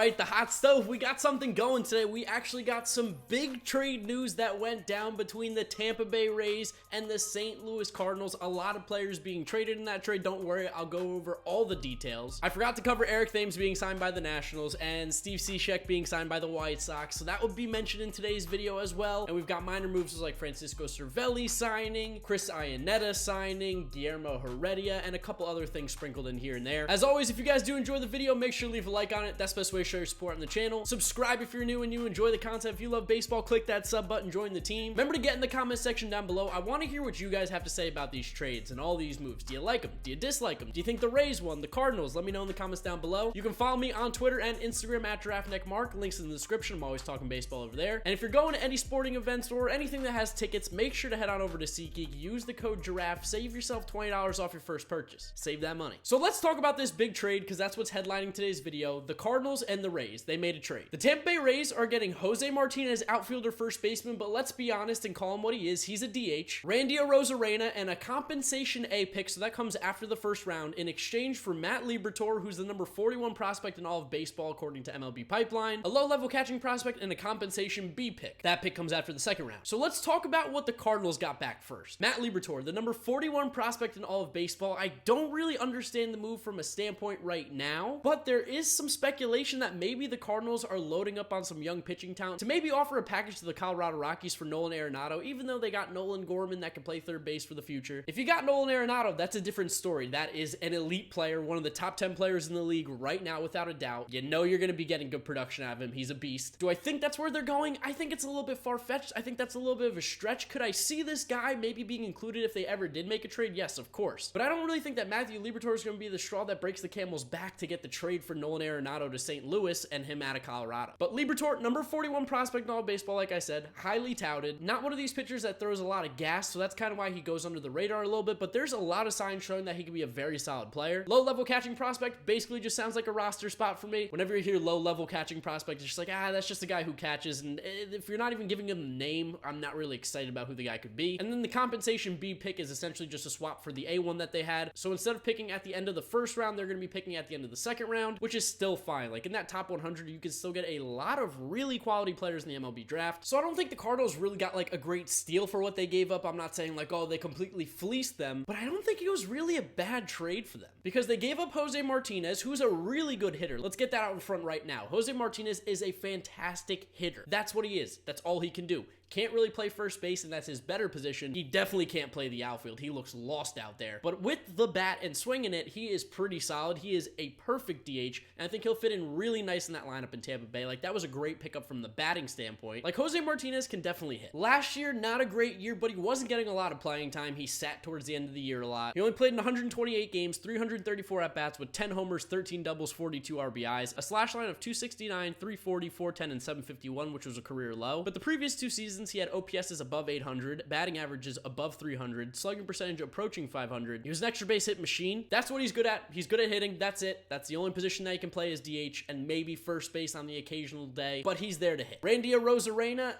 right, the hot stove, we got something going today. We actually got some big trade news that went down between the Tampa Bay Rays and the St. Louis Cardinals. A lot of players being traded in that trade. Don't worry, I'll go over all the details. I forgot to cover Eric Thames being signed by the Nationals and Steve Cishek being signed by the White Sox, so that would be mentioned in today's video as well. And we've got minor moves like Francisco Cervelli signing, Chris Iannetta signing, Guillermo Heredia, and a couple other things sprinkled in here and there. As always, if you guys do enjoy the video, make sure to leave a like on it. That's the best way to show your support on the channel. Subscribe if you're new and you enjoy the content. If you love baseball, click that sub button, join the team. Remember to get in the comment section down below. I want to hear what you guys have to say about these trades and all these moves. Do you like them? Do you dislike them? Do you think the Rays won? The Cardinals? Let me know in the comments down below. You can follow me on Twitter and Instagram at GiraffeNeckMarc. Links in the description. I'm always talking baseball over there. And if you're going to any sporting events or anything that has tickets, make sure to head on over to SeatGeek. Use the code Giraffe. Save yourself $20 off your first purchase. Save that money. So let's talk about this big trade because that's what's headlining today's video. The Cardinals and the Rays, they made a trade. The Tampa Bay Rays are getting Jose Martinez, outfielder, first baseman, but let's be honest and call him what he is. He's a DH. Randy Arozarena and a compensation A pick, so that comes after the first round, in exchange for Matt Liberatore, who's the number 41 prospect in all of baseball according to MLB Pipeline, a low-level catching prospect, and a compensation B pick. That pick comes after the second round. So let's talk about what the Cardinals got back first. Matt Liberatore, the number 41 prospect in all of baseball. I don't really understand the move from a standpoint right now, but there is some speculation that maybe the Cardinals are loading up on some young pitching talent to maybe offer a package to the Colorado Rockies for Nolan Arenado, even though they got Nolan Gorman that can play third base for the future. If you got Nolan Arenado, that's a different story. That is an elite player, one of the top 10 players in the league right now, without a doubt. You know you're going to be getting good production out of him. He's a beast. Do I think that's where they're going? I think it's a little bit far-fetched. I think that's a little bit of a stretch. Could I see this guy maybe being included if they ever did make a trade? Yes, of course. But I don't really think that Matthew Liberatore is going to be the straw that breaks the camel's back to get the trade for Nolan Arenado to St. Louis and him out of Colorado. But Liberatore, number 41 prospect in all of baseball, like I said, highly touted. Not one of these pitchers that throws a lot of gas, so that's kind of why he goes under the radar a little bit, but there's a lot of signs showing that he could be a very solid player. Low-level catching prospect basically just sounds like a roster spot for me. Whenever you hear low-level catching prospect, it's just like, that's just a guy who catches, and if you're not even giving him a name, I'm not really excited about who the guy could be. And then the compensation B pick is essentially just a swap for the A1 that they had. So instead of picking at the end of the first round, they're going to be picking at the end of the second round, which is still fine. Like in that top 100, you can still get a lot of really quality players in the MLB draft. So I don't think the Cardinals really got like a great steal for what they gave up. I'm not saying like, oh, they completely fleeced them, but I don't think it was really a bad trade for them because they gave up Jose Martinez, who's a really good hitter. Let's get that out in front right now. Jose Martinez is a fantastic hitter. That's what he is. That's all he can do. Can't really play first base, and that's his better position. He definitely can't play the outfield. He looks lost out there. But with the bat and swinging it, he is pretty solid. He is a perfect DH, and I think he'll fit in really nice in that lineup in Tampa Bay. Like, that was a great pickup from the batting standpoint. Like, Jose Martinez can definitely hit. Last year, not a great year, but he wasn't getting a lot of playing time. He sat towards the end of the year a lot. He only played in 128 games, 334 at-bats with 10 homers, 13 doubles, 42 RBIs, a slash line of 269, 340, 410, and 751, which was a career low. But the previous two seasons, he had OPSs above 800, batting averages above 300, slugging percentage approaching 500. He was an extra base hit machine. That's what he's good at. He's good at hitting. That's it. That's the only position that he can play is DH and maybe first base on the occasional day, but he's there to hit. Randy Arozarena,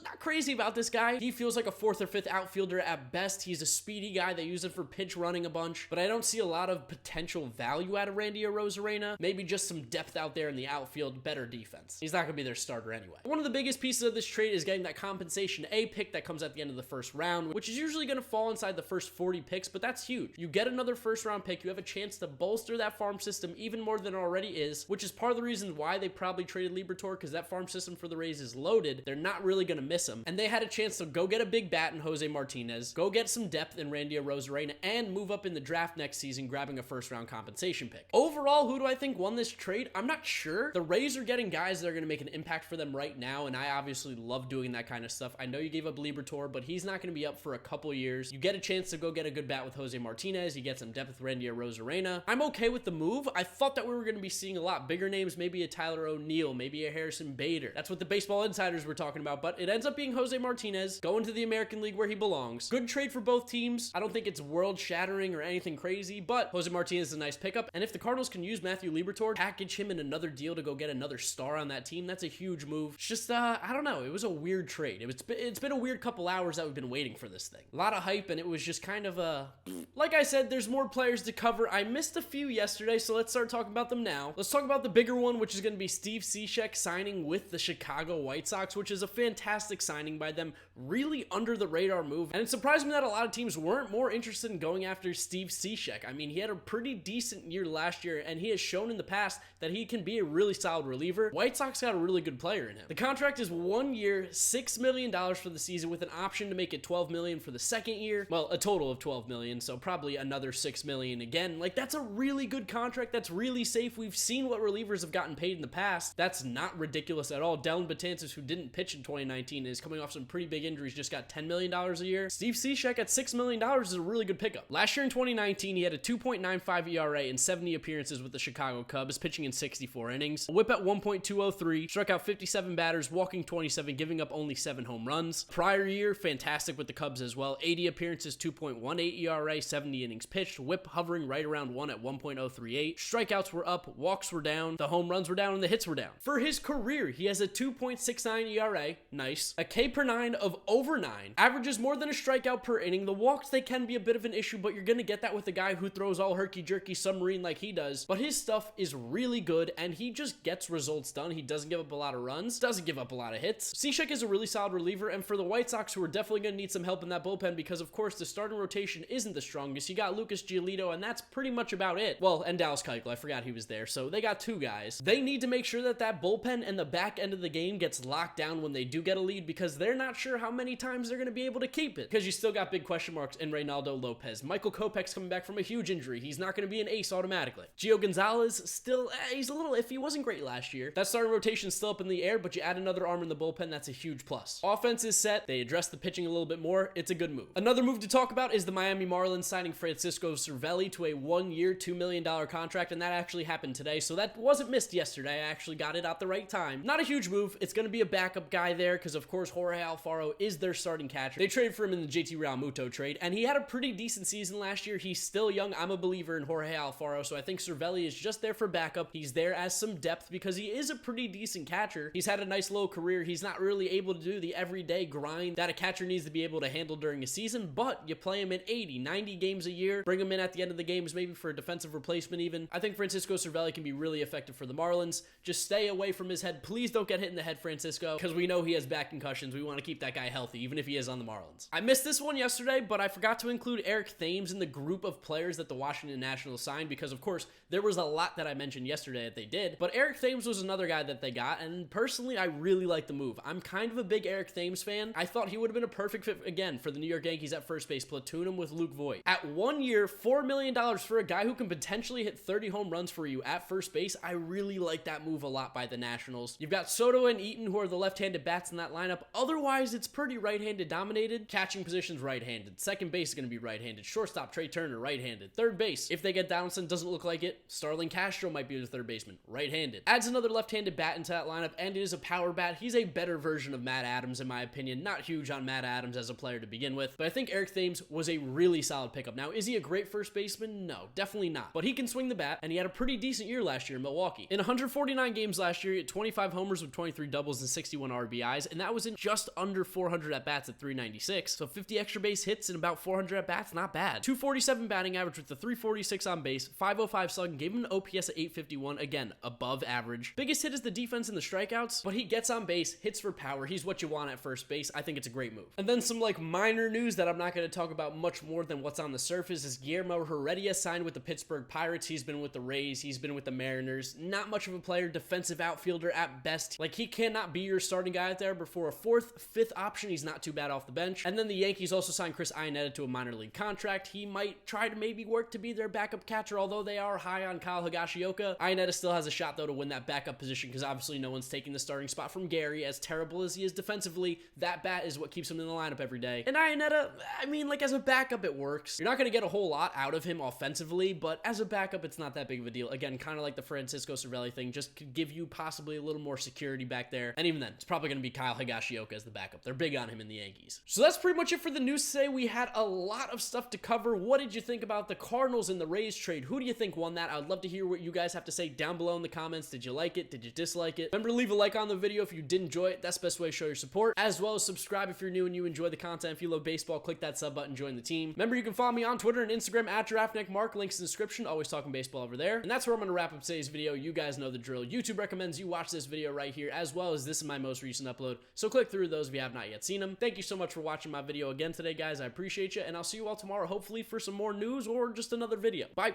not crazy about this guy. He feels like a fourth or fifth outfielder at best. He's a speedy guy. They use it for pitch running a bunch, but I don't see a lot of potential value out of Randy Arozarena. Maybe just some depth out there in the outfield, better defense. He's not going to be their starter anyway. One of the biggest pieces of this trade is getting that compensation A pick that comes at the end of the first round, which is usually going to fall inside the first 40 picks, but that's huge. You get another first round pick. You have a chance to bolster that farm system even more than it already is, which is part of the reason why they probably traded Liberatore, because that farm system for the Rays is loaded. They're not really going to miss him, and they had a chance to go get a big bat in Jose Martinez, go get some depth in Randy Arozarena, and move up in the draft next season, grabbing a first round compensation pick. Overall, who do I think won this trade? I'm not sure. The Rays are getting guys that are going to make an impact for them right now, and I obviously love doing that kind of stuff. I know you gave up Liberatore, but he's not going to be up for a couple years. You get a chance to go get a good bat with Jose Martinez. You get some depth with Randy Arozarena. I'm okay with the move. I thought that we were going to be seeing a lot bigger names, maybe a Tyler O'Neill, maybe a Harrison Bader. That's what the Baseball Insiders were talking about, but it ends up being Jose Martinez, going to the American League where he belongs. Good trade for both teams. I don't think it's world-shattering or anything crazy, but Jose Martinez is a nice pickup, and if the Cardinals can use Matthew Liberatore, package him in another deal to go get another star on that team, that's a huge move. It's just, I don't know. It was a weird trade. It's been a weird couple hours that we've been waiting for this thing. A lot of hype, and it was just kind of a... Like I said, there's more players to cover. I missed a few yesterday, so let's start talking about them now. Let's talk about the bigger one, which is going to be Steve Cishek signing with the Chicago White Sox, which is a fantastic signing by them. Really under the radar move, and it surprised me that a lot of teams weren't more interested in going after Steve Cishek. I mean, he had a pretty decent year last year, and he has shown in the past that he can be a really solid reliever. White Sox got a really good player in him. The contract is 1 year, $6 million for the season with an option to make it $12 million for the second year. Well, a total of $12 million, so probably another $6 million again. Like, that's a really good contract. That's really safe. We've seen what relievers have gotten paid in the past. That's not ridiculous at all. Dellin Betances, who didn't pitch in 2019, is coming off some pretty big injuries, just got $10 million a year. Steve Cishek at $6 million is a really good pickup. Last year in 2019, he had a 2.95 ERA in 70 appearances with the Chicago Cubs, pitching in 64 innings. A whip at 1.203, struck out 57 batters, walking 27, giving up only 7 home runs. Prior year, fantastic with the Cubs as well. 80 appearances, 2.18 ERA, 70 innings pitched, whip hovering right around 1 at 1.038. Strikeouts were up, walks were down, the home runs were down, and the hits were down. For his career, he has a 2.69 ERA, nice, a K per 9 of over 9, averages more than a strikeout per inning. The walks, they can be a bit of an issue, but you're going to get that with a guy who throws all herky-jerky submarine like he does. But his stuff is really good, and he just gets results done. He doesn't give up a lot of runs, doesn't give up a lot of hits. Cishek is a really solid reliever, and for the White Sox, who are definitely going to need some help in that bullpen, because of course the starting rotation isn't the strongest. You got Lucas Giolito, and that's pretty much about it. Well, and Dallas Keuchel, I forgot he was there, so they got 2 guys. They need to make sure that that bullpen and the back end of the game gets locked down when they do get a lead, because they're not sure how many times they're going to be able to keep it, because you still got big question marks in Reynaldo Lopez. Michael Kopech's coming back from a huge injury. He's not going to be an ace automatically. Gio Gonzalez still, he's a little iffy. He wasn't great last year. That starting rotation's still up in the air, but you add another arm in the bullpen, that's a huge plus. Offense is set. They address the pitching a little bit more. It's a good move. Another move to talk about is the Miami Marlins signing Francisco Cervelli to a 1-year, $2 million contract, and that actually happened today, so that wasn't missed yesterday. I actually got it at the right time. Not a huge move. It's going to be a backup guy there, because of course Jorge Alfaro is their starting catcher. They traded for him in the JT Realmuto trade, and he had a pretty decent season last year. He's still young. I'm a believer in Jorge Alfaro, so I think Cervelli is just there for backup. He's there as some depth because he is a pretty decent catcher. He's had a nice little career. He's not really able to do the everyday grind that a catcher needs to be able to handle during a season, but you play him in 80, 90 games a year, bring him in at the end of the games, maybe for a defensive replacement even. I think Francisco Cervelli can be really effective for the Marlins. Just stay away from his head. Please don't get hit in the head, Francisco, because we know he has back concussions. We want to keep that guy healthy, even if he is on the Marlins. I missed this one yesterday, but I forgot to include Eric Thames in the group of players that the Washington Nationals signed, because of course there was a lot that I mentioned yesterday that they did, but Eric Thames was another guy that they got, and personally I really like the move. I'm kind of a big Eric Thames fan. I thought he would have been a perfect fit again for the New York Yankees at first base. Platoon him with Luke Voigt. At 1 year, $4 million for a guy who can potentially hit 30 home runs for you at first base, I really like that move a lot by the Nationals. You've got Soto and Eaton, who are the left-handed bats in that lineup. Otherwise, it's pretty right-handed dominated. Catching position's right-handed. Second base is going to be right-handed. Shortstop, Trey Turner, right-handed. Third base, if they get Donaldson, doesn't look like it. Starlin Castro might be the third baseman, right-handed. Adds another left-handed bat into that lineup, and it is a power bat. He's a better version of Matt Adams, in my opinion. Not huge on Matt Adams as a player to begin with, but I think Eric Thames was a really solid pickup. Now, is he a great first baseman? No, definitely not. But he can swing the bat, and he had a pretty decent year last year in Milwaukee. In 149 games last year, he had 25 homers with 23 doubles and 61 RBIs, and that was in just under 400 at-bats at 396. So 50 extra base hits and about 400 at-bats, not bad. 247 batting average with the 346 on base, 505 slugging, gave him an OPS at 851, again, above average. Biggest hit is the defense and the strikeouts, but he gets on base, hits for power. He's what you want at first base. I think it's a great move. And then some minor news that I'm not going to talk about much more than what's on the surface is Guillermo Heredia signed with the Pittsburgh Pirates. He's been with the Rays. He's been with the Mariners. Not much of a player, defensive outfielder at best. He cannot be your starting guy out there, but for a 4th, 5th option. He's not too bad off the bench. And then the Yankees also signed Chris Iannetta to a minor league contract. He might try to maybe work to be their backup catcher, although they are high on Kyle Higashioka. Iannetta still has a shot, though, to win that backup position because obviously no one's taking the starting spot from Gary. As terrible as he is defensively, that bat is what keeps him in the lineup every day. And Iannetta, I mean, like, as a backup, it works. You're not going to get a whole lot out of him offensively, but as a backup, it's not that big of a deal. Again, kind of like the Francisco Cervelli thing, just could give you possibly a little more security back there. And even then, it's probably going to be Kyle Higashioka as the backup. They're big on him in the Yankees. So that's pretty much it for the news today. We had a lot of stuff to cover. What did you think about the Cardinals and the Rays trade? Who do you think won that? I would love to hear what you guys have to say down below in the comments. Did you like it? Did you dislike it? Remember to leave a like on the video if you did enjoy it. That's the best way to show your support. As well as subscribe if you're new and you enjoy the content. If you love baseball, click that sub button, join the team. Remember, you can follow me on Twitter and Instagram at GiraffeNeckMarc. Links in the description. Always talking baseball over there. And that's where I'm going to wrap up today's video. You guys know the drill. YouTube recommends you watch this video right here, as well as this is my most recent upload. So click through those if you have not yet seen them. Thank you so much for watching my video again today, guys. I appreciate you, and I'll see you all tomorrow, hopefully for some more news or just another video. Bye.